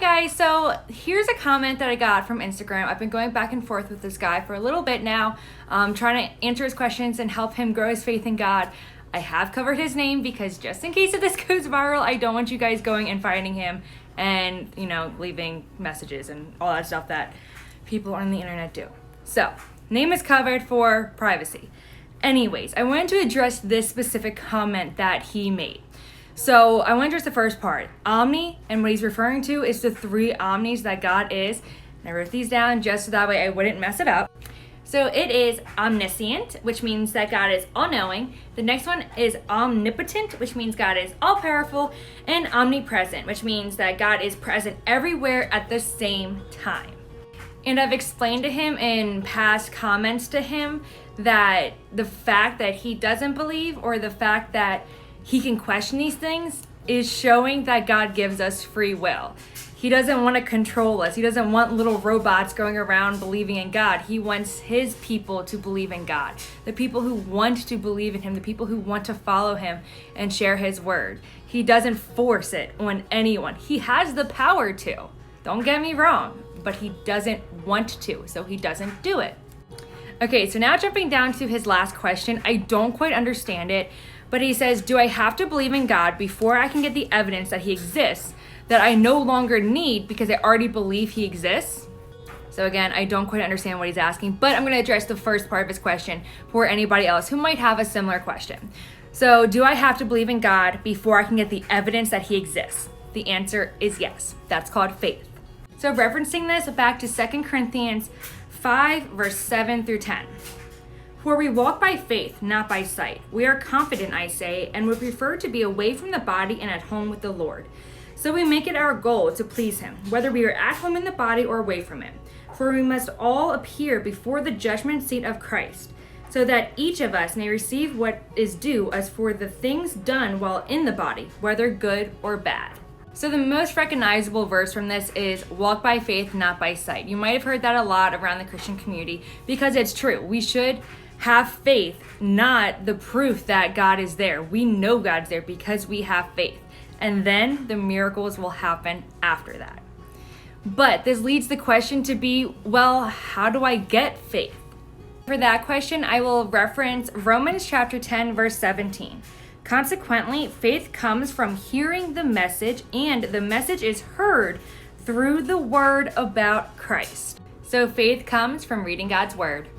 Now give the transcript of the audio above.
guys, so here's a comment that I got from Instagram. I've been going back and forth with this guy for a little bit now, trying to answer his questions and help him grow his faith in God. I have covered his name because just in case if this goes viral, I don't want you guys going and finding him and, leaving messages and all that stuff that people on the internet do. So, name is covered for privacy. Anyways, I wanted to address this specific comment that he made. So I want to address the first part. Omni, and what he's referring to is the three omnis that God is. And I wrote these down just so that way I wouldn't mess it up. So it is omniscient, which means that God is all-knowing. The next one is omnipotent, which means God is all-powerful. And omnipresent, which means that God is present everywhere at the same time. And I've explained to him in past comments to him that the fact that he doesn't believe, or the fact that he can question these things, is showing that God gives us free will. He doesn't want to control us. He doesn't want little robots going around believing in God. He wants his people to believe in God. The people who want to believe in him, the people who want to follow him and share his word. He doesn't force it on anyone. He has the power to. Don't get me wrong, but he doesn't want to, so he doesn't do it. Okay, so now jumping down to his last question, I don't quite understand it. But he says, do I have to believe in God before I can get the evidence that he exists that I no longer need because I already believe he exists? So again, I don't quite understand what he's asking, but I'm going to address the first part of his question for anybody else who might have a similar question. So do I have to believe in God before I can get the evidence that he exists? The answer is yes. That's called faith. So referencing this back to 2 Corinthians 5, verse 7 through 10. For we walk by faith, not by sight. We are confident, I say, and would prefer to be away from the body and at home with the Lord. So we make it our goal to please him, whether we are at home in the body or away from him. For we must all appear before the judgment seat of Christ, so that each of us may receive what is due us for the things done while in the body, whether good or bad. So the most recognizable verse from this is walk by faith, not by sight. You might have heard that a lot around the Christian community because it's true. We should have faith, not the proof that God is there. We know God's there because we have faith. And then the miracles will happen after that. But this leads the question to be, well, how do I get faith? For that question, I will reference Romans chapter 10, verse 17. Consequently, faith comes from hearing the message, and the message is heard through the word about Christ. So faith comes from reading God's word.